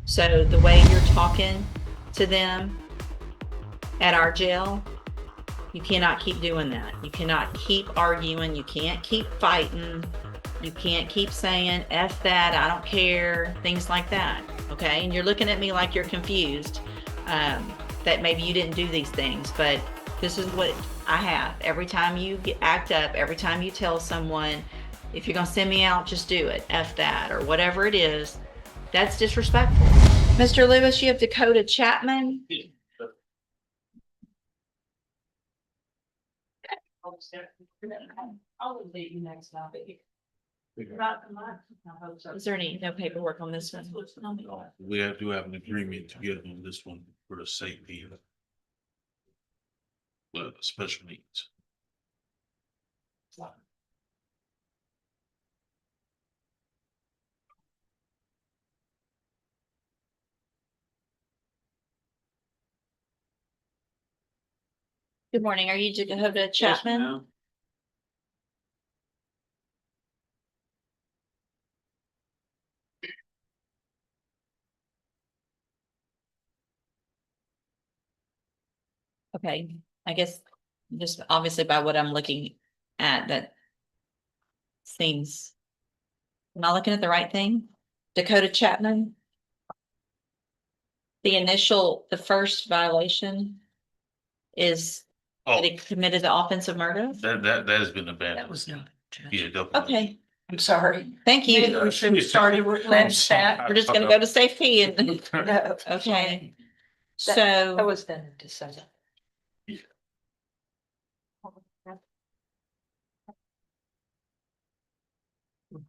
So the way you're talking to them at our jail, you cannot keep doing that. You cannot keep arguing. You can't keep fighting. You can't keep saying, F that, I don't care, things like that. Okay. And you're looking at me like you're confused, that maybe you didn't do these things, but this is what I have. Every time you act up, every time you tell someone, if you're going to send me out, just do it, F that, or whatever it is, that's disrespectful. Mr. Lewis, you have Dakota Chapman. I'll leave you next time. Is there no paperwork on this one? We do have an agreement to get on this one for the safety of special needs. Good morning. Are you Dakota Chapman? Yes, Okay, I guess just obviously by what I'm looking at, that seems, am I looking at the right thing? Dakota Chapman? The first violation is that he committed the offense of murder? that has been abandoned. That was not. Yeah, definitely. Okay, I'm sorry. thank Maybe you. we should have started with that. We're just gonna go to safety and, No. okay, That so, was done in December.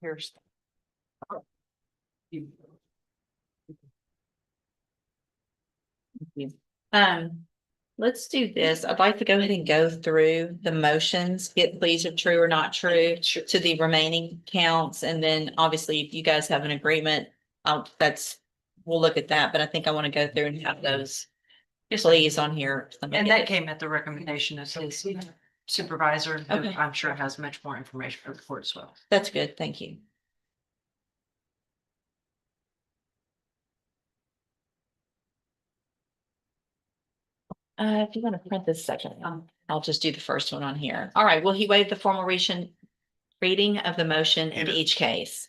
Here's. let's do this. I'd like to go ahead and go through the motions, get pleas of true or not true to the remaining counts. And then obviously if you guys have an agreement, we'll look at that, but I think I want to go through and have those pleas on here. And that came at the recommendation of his supervisor, who Okay. I'm sure has much more information for the court as well. That's good. Thank you. If you want to print this second, I'll just do the first one on here. All right. Will he waive the formal reading of the motion in each case?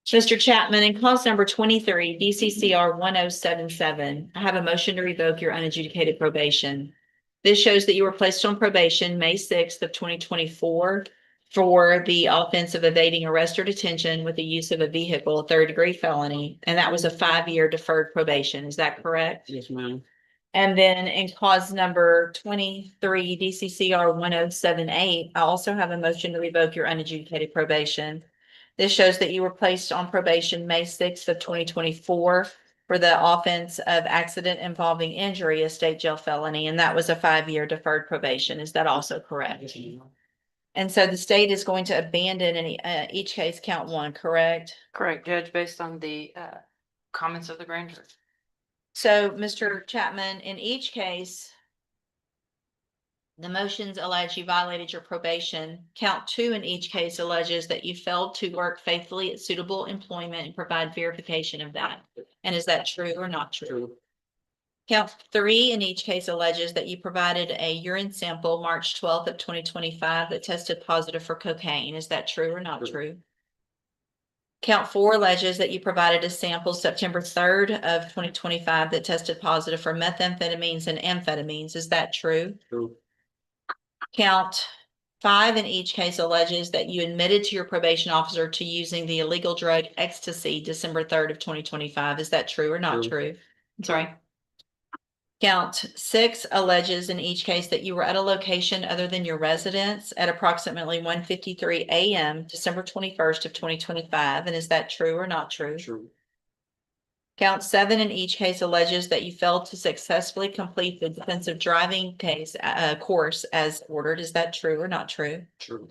Mr. Chapman, in clause number 23, DCCR 1077, I have a motion to revoke your unadjudicated probation. This shows that you were placed on probation May 6th of 2024 for the offense of evading arrest or detention with the use of a vehicle, a third-degree felony, and that was a 5-year deferred probation. Is that correct? Yes, ma'am. And then in clause number 23, DCCR 1078, I also have a motion to revoke your unadjudicated probation. This shows that you were placed on probation May 6th of 2024 for the offense of accident involving injury, a state jail felony, and that was a 5-year deferred probation. Is that also correct? And so the state is going to abandon each case count 1, correct? Correct, Judge, based on the comments of the grand jury. So, Mr. Chapman, in each case, the motions allege you violated your probation. Count 2 in each case alleges that you failed to work faithfully at suitable employment and provide verification of that. And is that true or not true? Count 3 in each case alleges that you provided a urine sample March 12th of 2025 that tested positive for cocaine. Is that true or not true? Count 4 alleges that you provided a sample September 3rd of 2025 that tested positive for methamphetamines and amphetamines. Is that true? True. Count 5 in each case alleges that you admitted to your probation officer to using the illegal drug ecstasy December 3rd of 2025. Is that true or not true? I'm sorry. Count 6 alleges in each case that you were at a location other than your residence at approximately 1:53 a.m. December 21st of 2025. And is that true or not true? True. Count 7 in each case alleges that you failed to successfully complete the defensive driving course as ordered. Is that true or not true? True.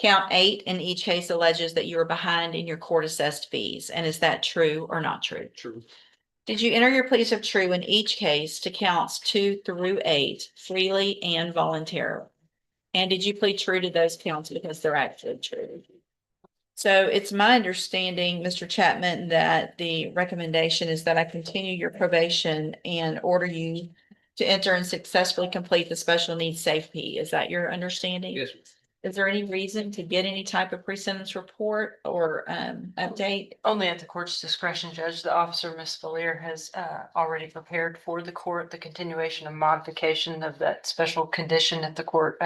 Count 8 in each case alleges that you were behind in your court assessed fees. And is that true or not true? True. Did you enter your pleas of true in each case to counts 2 through 8 freely and voluntarily? And did you plead true to those counts because they're actually true? So it's my understanding, Mr. Chapman, that the recommendation is that I continue your probation and order you to enter and successfully complete the special needs safety. Is that your understanding? Yes. Is there any reason to get any type of pre-sentence report or update? Only at the court's discretion, Judge. The officer, Ms. Valier, has already prepared for the court the continuation and modification of that special condition if the court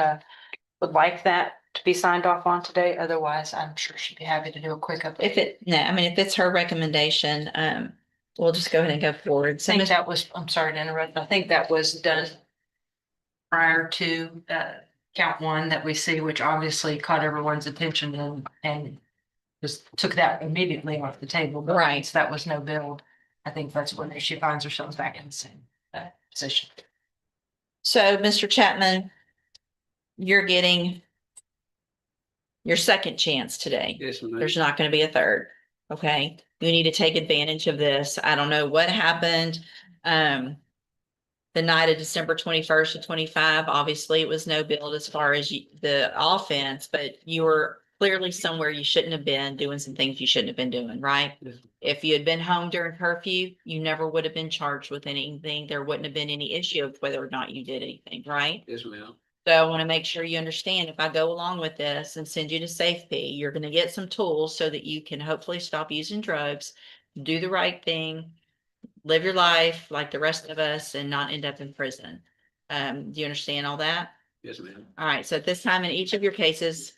would like that to be signed off on today. Otherwise, I'm sure she'd be happy to do a quick update. If it's her recommendation, we'll just go ahead and go forward. I So think Ms. that was, I'm sorry to interrupt, I think that was done prior to count one that we see, which obviously caught everyone's attention and just took that immediately off the table. But Right. since that was no build, I think that's when she finds herself back in the same position. So, Mr. Chapman, you're getting your second chance today. Yes, ma'am. There's not going to be a third. Okay. You need to take advantage of this. I don't know what happened. The night of December 21st to 25, obviously it was no build as far as the offense, but you were clearly somewhere you shouldn't have been doing some things you shouldn't have been doing, right? Yes. If you had been home during curfew, you never would have been charged with anything. There wouldn't have been any issue of whether or not you did anything, right? Yes, ma'am. So I want to make sure you understand if I go along with this and send you to safety, you're going to get some tools so that you can hopefully stop using drugs, do the right thing, live your life like the rest of us and not end up in prison. Do you understand all that? Yes, ma'am. All right. So at this time in each of your cases,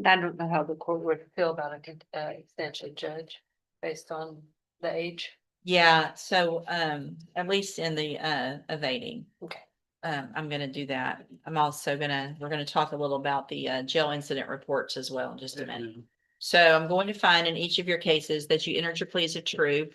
I don't know how the court would feel about a extension, Judge, based on the age. yeah. So at least in the evading. Okay. I'm gonna do that. I'm also we're gonna talk a little about the jail incident reports as well in just a Yes, minute. ma'am. So I'm going to find in each of your cases that you entered your pleas of true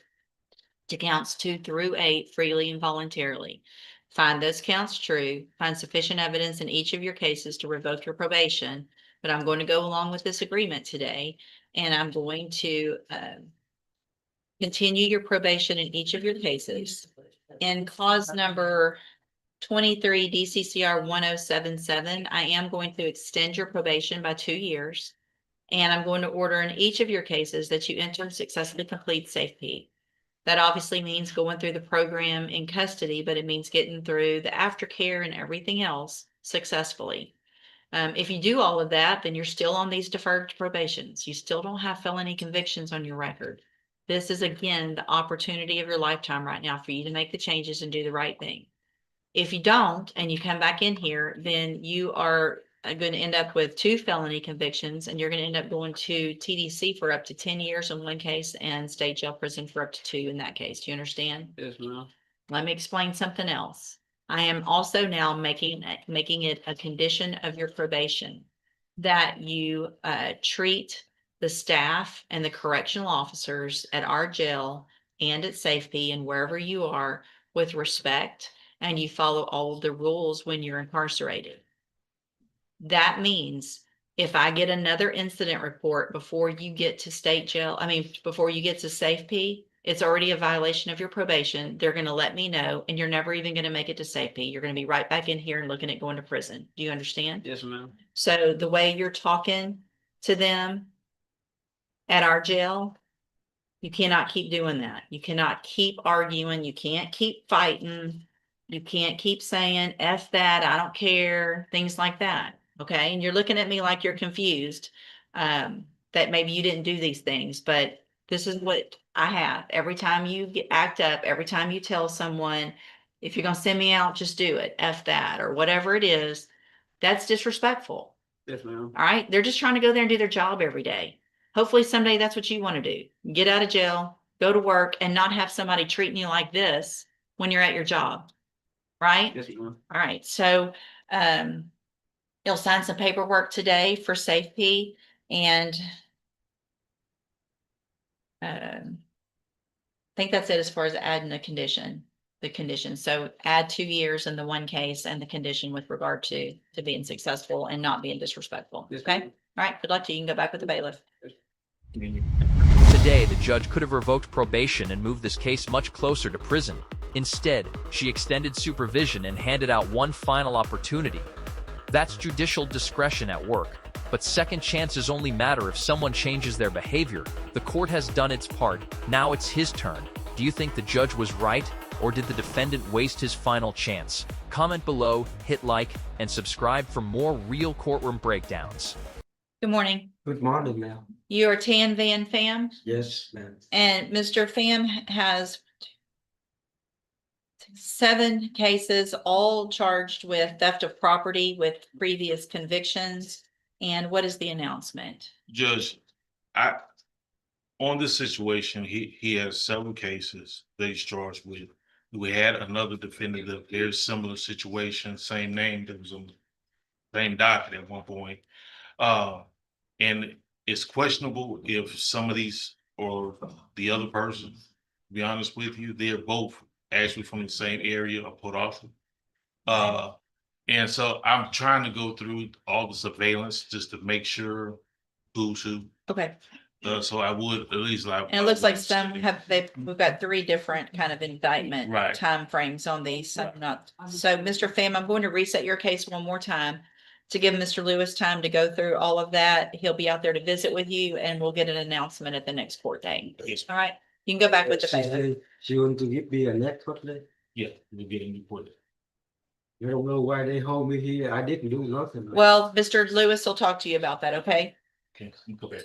to counts 2 through 8 freely and voluntarily. Find those counts true, find sufficient evidence in each of your cases to revoke your probation. But I'm going to go along with this agreement today, and I'm going to continue your probation in each of your cases. In clause number 23 DCCR 1077, I am going to extend your probation by 2 years. And I'm going to order in each of your cases that you enter and successfully complete SafeP. That obviously means going through the program in custody, but it means getting through the aftercare and everything else successfully. If you do all of that, then you're still on these deferred probations. You still don't have felony convictions on your record. This is, again, the opportunity of your lifetime right now for you to make the changes and do the right thing. If you don't, and you come back in here, then you are going to end up with 2 felony convictions, and you're going to end up going to TDC for up to 10 years in one case and state jail prison for up to 2 in that case. Do you understand? Yes, ma'am. Let me explain something else. I am also now making it a condition of your probation that you treat the staff and the correctional officers at our jail and at SafeP and wherever you are with respect, and you follow all of the rules when you're incarcerated. That means if I get another incident report before you get to state jail, before you get to SafeP, it's already a violation of your probation. They're going to let me know, and you're never even going to make it to SafeP. You're going to be right back in here and looking at going to prison. Do you understand? Yes, ma'am. So the way you're talking to them at our jail, you cannot keep doing that. You cannot keep arguing. You can't keep fighting. You can't keep saying, F that, I don't care, things like that. Okay. And you're looking at me like you're confused, that maybe you didn't do these things, but this is what I have. Every time you act up, every time you tell someone, if you're going to send me out, just do it, F that, or whatever it is, that's disrespectful. Yes, ma'am. All right. They're just trying to go there and do their job every day. Hopefully someday that's what you want to do. Get out of jail, go to work, and not have somebody treating you like this when you're at your job. Right? Yes, ma'am. All right. So you'll sign some paperwork today for SafeP, and I think that's it as far as adding the condition. So add 2 years in the one case and the condition with regard to being successful and not being disrespectful. Yes, Okay. ma'am. All right. Good luck to you. You can go back with the bailiff. Today, the judge could have revoked probation and moved this case much closer to prison. Instead, she extended supervision and handed out one final opportunity. That's judicial discretion at work. But second chances only matter if someone changes their behavior. The court has done its part. Now it's his turn. Do you think the judge was right, or did the defendant waste his final chance? Comment below, hit like, and subscribe for more real courtroom breakdowns. Good morning. Good morning, ma'am. You are Tan Van Pham, Yes, ma'am. and Mr. Pham has 7 cases, all charged with theft of property with previous convictions. And what is the announcement? Judge, on this situation, he has several cases that he's charged with. We had another defendant, a very similar situation, same name, that was on the same docket at one point. And it's questionable if some of these, or the other person, to be honest with you, they're both actually from the same area of Port Arthur. And so I'm trying to go through all the surveillance just to make sure who's who. Okay, So I would at least like. and it looks like some we've got 3 different kind of indictment Right. timeframes on these, so not. So, Mr. Pham, I'm going to reset your case one more time to give Mr. Lewis time to go through all of that. He'll be out there to visit with you, and we'll get an announcement at the next court date. Yes. All right, you can go back with the She bailiff. said she want to give me a network there. Yeah, we're getting reported. You don't know why they hold me here. I didn't do nothing. Well, Mr. Lewis will talk to you about that, okay? Okay, go back.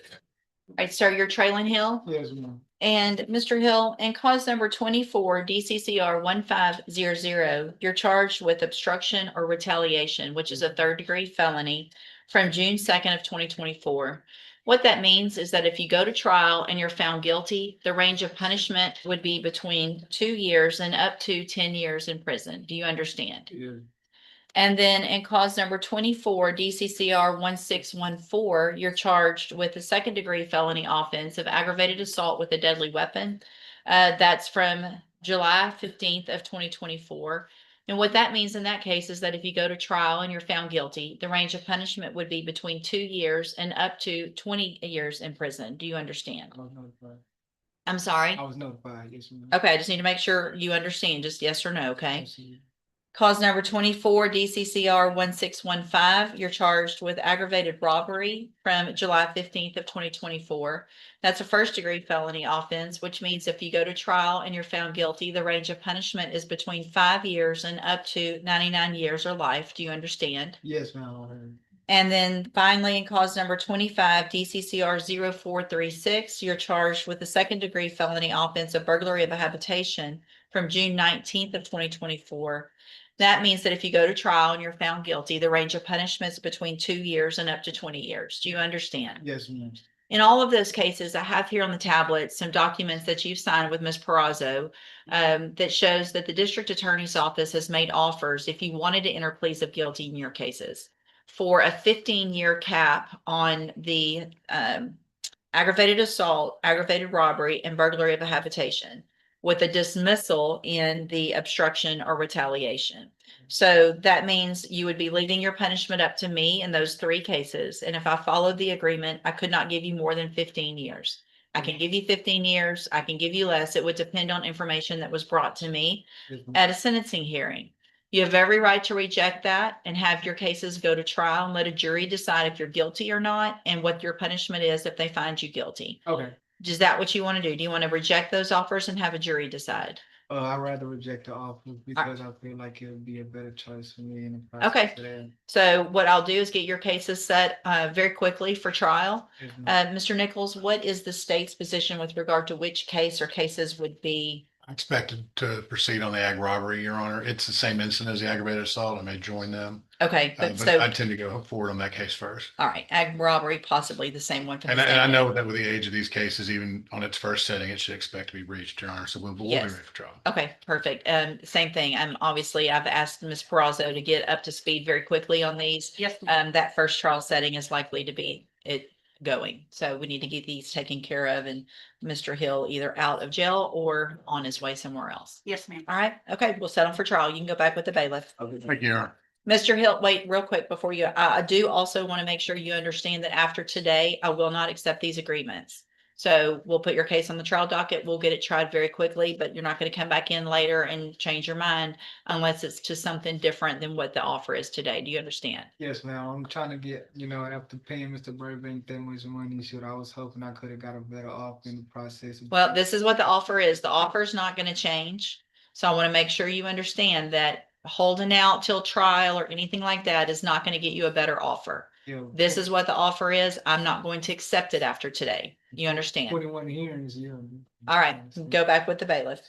All right, sir, you're trailing Hill? Yes, ma'am. And Mr. Hill, in cause number 24 DCCR 1500, you're charged with obstruction or retaliation, which is a 3rd-degree felony from June 2nd of 2024. What that means is that if you go to trial and you're found guilty, the range of punishment would be between 2 years and up to 10 years in prison. Do you understand? Yeah. And then in cause number 24 DCCR 1614, you're charged with a 2nd-degree felony offense of aggravated assault with a deadly weapon. That's from July 15th of 2024. And what that means in that case is that if you go to trial and you're found guilty, the range of punishment would be between 2 years and up to 20 years in prison. Do you understand? I was notified. I'm sorry. I was notified. Yes, ma'am. Okay, I just need to make sure you understand, just yes or no, okay? Yes, ma'am. Cause number 24 DCCR 1615, you're charged with aggravated robbery from July 15th of 2024. That's a 1st-degree felony offense, which means if you go to trial and you're found guilty, the range of punishment is between 5 years and up to 99 years or life. Do you understand? Yes, ma'am. And then finally, in cause number 25 DCCR 0436, you're charged with a 2nd-degree felony offense of burglary of a habitation from June 19th of 2024. That means that if you go to trial and you're found guilty, the range of punishment is between 2 years and up to 20 years. Do you understand? Yes, ma'am. In all of those cases, I have here on the tablet some documents that you've signed with Ms. Perazzo that shows that the district attorney's office has made offers if you wanted to enter pleas of guilty in your cases for a 15-year cap on the aggravated assault, aggravated robbery, and burglary of a habitation, with a dismissal in the obstruction or retaliation. So that means you would be leaving your punishment up to me in those 3 cases. And if I followed the agreement, I could not give you more than 15 years. I can give you 15 years. I can give you less. It would depend on information that was brought to me at a sentencing hearing. You have every right to reject that and have your cases go to trial and let a jury decide if you're guilty or not and what your punishment is if they find you guilty. Okay. Is that what you want to do? Do you want to reject those offers and have a jury decide? I'd rather reject the offer because I feel like it would be a better choice for me in the process. Okay. Today. So what I'll do is get your cases set very quickly for trial. Yes, ma'am. Mr. Nichols, what is the state's position with regard to which case or cases would be? I expected to proceed on the ag robbery, Your Honor. It's the same incident as the aggravated assault. I may join them. Okay, But but so, I tend to go forward on that case first. all right, ag robbery, possibly the same one. for the And I same- know that with the age of these cases, even on its first setting, it should expect to be breached, Your Honor. So we'll be Yes. ready for trial. Okay, perfect. Same thing. Obviously, I've asked Ms. Perazzo to get up to speed very quickly on these. Yes. That first trial setting is likely to be it going. So we need to get these taken care of and Mr. Hill either out of jail or on his way somewhere else. Yes, ma'am. All right, okay, we'll set them for trial. You can go back with the bailiff. Thank you, Your Honor. Mr. Hill, wait, real quick before you, I do also want to make sure you understand that after today, I will not accept these agreements. So we'll put your case on the trial docket. We'll get it tried very quickly, but you're not going to come back in later and change your mind unless it's to something different than what the offer is today. Do you understand? Yes, ma'am. I'm trying to get, after paying Mr. Burbank that much money, I was hoping I could have got a better offer in the process. Well, this is what the offer is. The offer is not going to change. So I want to make sure you understand that holding out till trial or anything like that is not going to get you a better offer. Yeah, This is what the offer is. I'm not going to accept it after today. You understand? 21 hearings, yeah. All right, go back with the bailiff.